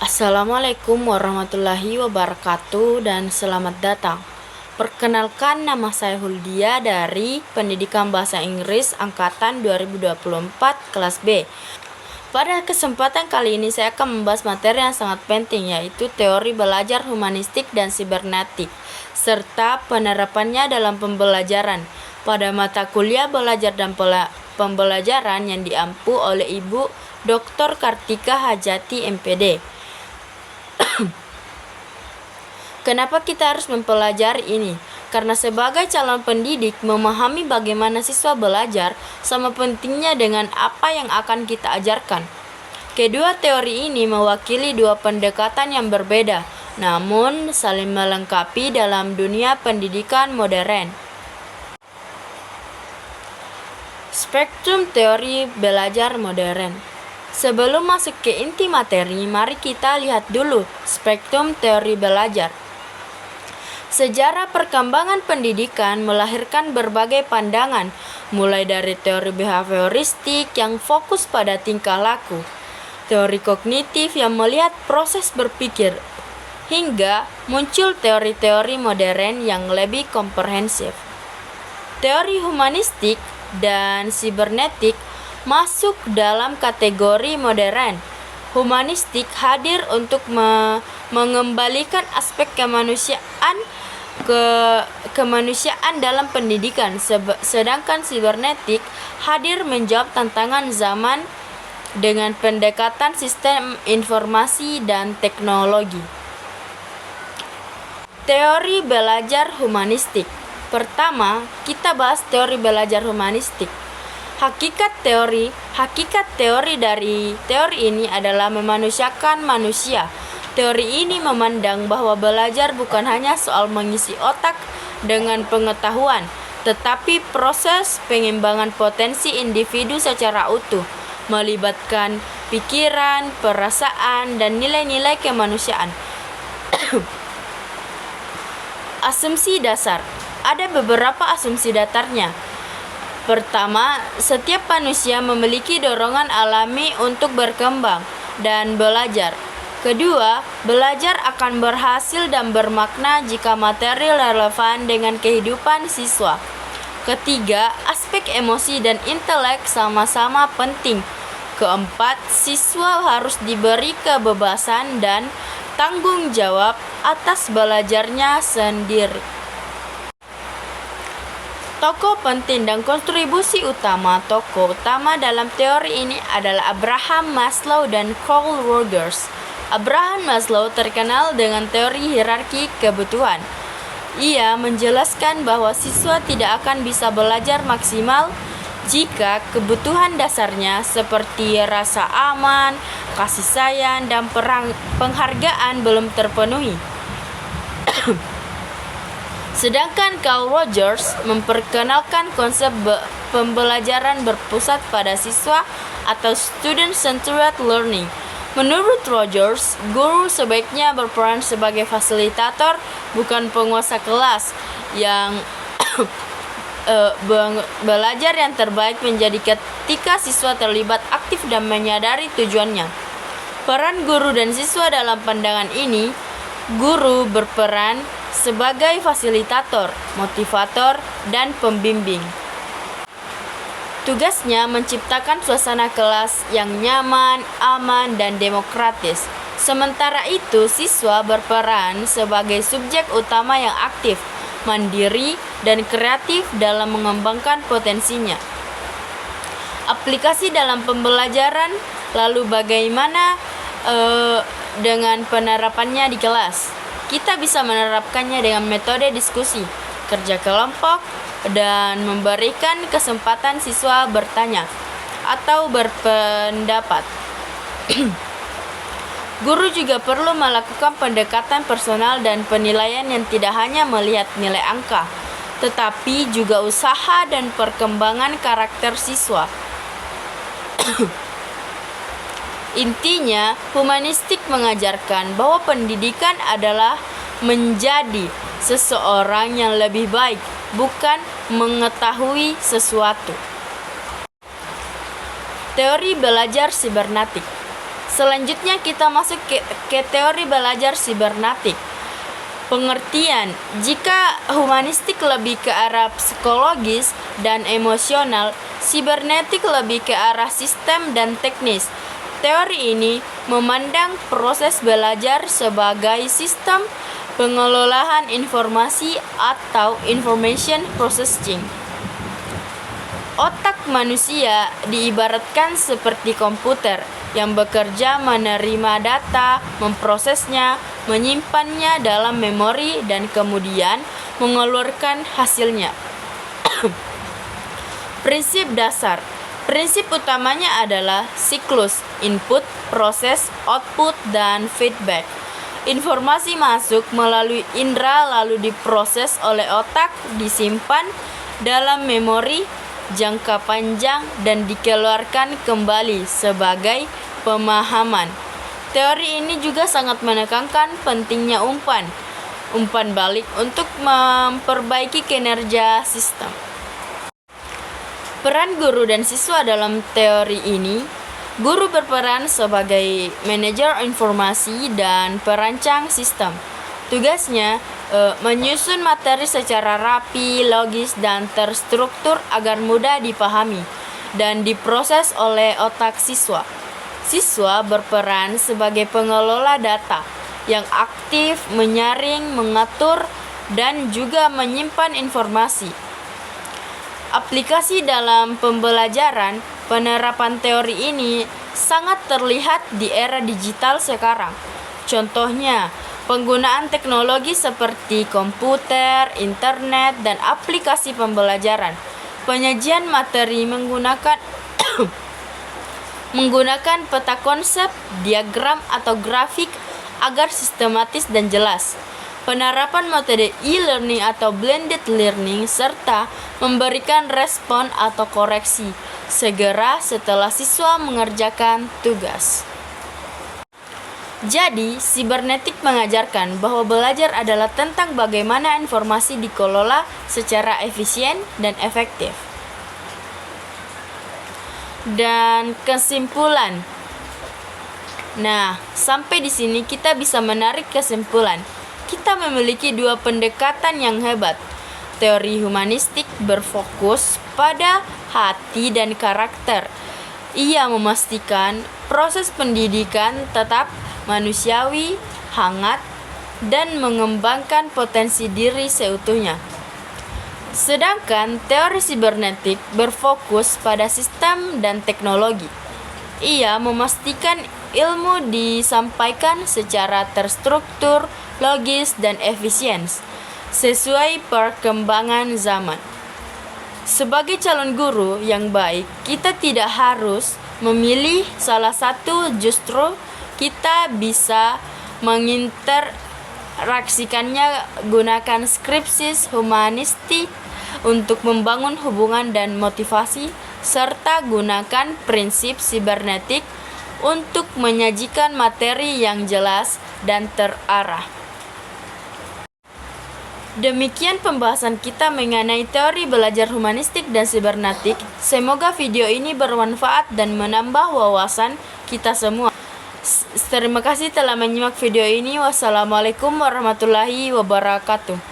Assalamualaikum warahmatullahi wabarakatuh dan selamat datang. Perkenalkan, nama saya Huldia dari Pendidikan Bahasa Inggris Angkatan 2024 kelas B. Pada kesempatan kali ini saya akan membahas materi yang sangat penting, yaitu teori belajar humanistik dan sibernetik serta penerapannya dalam pembelajaran pada mata kuliah belajar dan pembelajaran yang diampu oleh Ibu Dr. Kartika Hajati MPD. Kenapa kita harus mempelajari ini? Karena sebagai calon pendidik, memahami bagaimana siswa belajar sama pentingnya dengan apa yang akan kita ajarkan. Kedua teori ini mewakili dua pendekatan yang berbeda, namun saling melengkapi dalam dunia pendidikan modern. Spektrum teori belajar modern. Sebelum masuk ke inti materi, mari kita lihat dulu spektrum teori belajar. Sejarah perkembangan pendidikan melahirkan berbagai pandangan, mulai dari teori behavioristik yang fokus pada tingkah laku, teori kognitif yang melihat proses berpikir, hingga muncul teori-teori modern yang lebih komprehensif. Teori humanistik dan sibernetik masuk dalam kategori modern. Humanistik hadir untuk mengembalikan aspek kemanusiaan dalam pendidikan, sedangkan sibernetik hadir menjawab tantangan zaman dengan pendekatan sistem informasi dan teknologi. Teori belajar humanistik. Pertama, kita bahas teori belajar humanistik. Hakikat teori dari teori ini adalah memanusiakan manusia. Teori ini memandang bahwa belajar bukan hanya soal mengisi otak dengan pengetahuan, tetapi proses pengembangan potensi individu secara utuh, melibatkan pikiran, perasaan, dan nilai-nilai kemanusiaan. Asumsi dasar. Ada beberapa asumsi dasarnya. Pertama, setiap manusia memiliki dorongan alami untuk berkembang dan belajar. Kedua, belajar akan berhasil dan bermakna jika materi relevan dengan kehidupan siswa. Ketiga, aspek emosi dan intelek sama-sama penting. Keempat, siswa harus diberi kebebasan dan tanggung jawab atas belajarnya sendiri. Tokoh penting dan kontribusi utama. Tokoh utama dalam teori ini adalah Abraham Maslow dan Carl Rogers. Abraham Maslow terkenal dengan teori hierarki kebutuhan. Ia menjelaskan bahwa siswa tidak akan bisa belajar maksimal jika kebutuhan dasarnya seperti rasa aman, kasih sayang, dan penghargaan belum terpenuhi. Sedangkan Carl Rogers memperkenalkan konsep pembelajaran berpusat pada siswa atau student-centered learning. Menurut Rogers, guru sebaiknya berperan sebagai fasilitator, bukan penguasa kelas. Yang belajar yang terbaik menjadi ketika siswa terlibat aktif dan menyadari tujuannya. Peran guru dan siswa dalam pandangan ini, guru berperan sebagai fasilitator, motivator, dan pembimbing. Tugasnya menciptakan suasana kelas yang nyaman, aman, dan demokratis. Sementara itu, siswa berperan sebagai subjek utama yang aktif, mandiri, dan kreatif dalam mengembangkan potensinya. Aplikasi dalam pembelajaran, lalu bagaimana dengan penerapannya di kelas? Kita bisa menerapkannya dengan metode diskusi, kerja kelompok, dan memberikan kesempatan siswa bertanya atau berpendapat. Guru juga perlu melakukan pendekatan personal dan penilaian yang tidak hanya melihat nilai angka, tetapi juga usaha dan perkembangan karakter siswa. Intinya, humanistik mengajarkan bahwa pendidikan adalah menjadi seseorang yang lebih baik, bukan mengetahui sesuatu. Teori belajar sibernetik. Selanjutnya kita masuk ke teori belajar sibernetik. Pengertian, jika humanistik lebih ke arah psikologis dan emosional, sibernetik lebih ke arah sistem dan teknis. Teori ini memandang proses belajar sebagai sistem pengelolaan informasi atau information processing. Otak manusia diibaratkan seperti komputer yang bekerja menerima data, memprosesnya, menyimpannya dalam memori, dan kemudian mengeluarkan hasilnya. Prinsip dasar. Prinsip utamanya adalah siklus input, proses, output, dan feedback. Informasi masuk melalui indera lalu diproses oleh otak, disimpan dalam memori jangka panjang dan dikeluarkan kembali sebagai pemahaman. Teori ini juga sangat menekankan pentingnya umpan balik untuk memperbaiki kinerja sistem. Peran guru dan siswa dalam teori ini. Guru berperan sebagai manajer informasi dan perancang sistem. Tugasnya menyusun materi secara rapi, logis, dan terstruktur agar mudah dipahami dan diproses oleh otak siswa. Siswa berperan sebagai pengelola data yang aktif, menyaring, mengatur, dan juga menyimpan informasi. Aplikasi dalam pembelajaran, penerapan teori ini sangat terlihat di era digital sekarang. Contohnya, penggunaan teknologi seperti komputer, internet, dan aplikasi pembelajaran. Penyajian materi menggunakan peta konsep, diagram, atau grafik agar sistematis dan jelas. Penerapan metode e-learning atau blended learning serta memberikan respon atau koreksi segera setelah siswa mengerjakan tugas. Jadi, sibernetik mengajarkan bahwa belajar adalah tentang bagaimana informasi dikelola secara efisien dan efektif. Dan kesimpulan. Nah, sampai di sini kita bisa menarik kesimpulan. Kita memiliki dua pendekatan yang hebat. Teori humanistik berfokus pada hati dan karakter. Ia memastikan proses pendidikan tetap manusiawi, hangat, dan mengembangkan potensi diri seutuhnya. Sedangkan teori sibernetik berfokus pada sistem dan teknologi. Ia memastikan ilmu disampaikan secara terstruktur, logis, dan efisien, sesuai perkembangan zaman. Sebagai calon guru yang baik, kita tidak harus memilih salah satu, justru kita bisa menginteraksikannya. Gunakan skripsi humanistik untuk membangun hubungan dan motivasi, serta gunakan prinsip sibernetik untuk menyajikan materi yang jelas dan terarah. Demikian pembahasan kita mengenai teori belajar humanistik dan sibernetik. Semoga video ini bermanfaat dan menambah wawasan kita semua. Terima kasih telah menyimak video ini. Wassalamualaikum warahmatullahi wabarakatuh.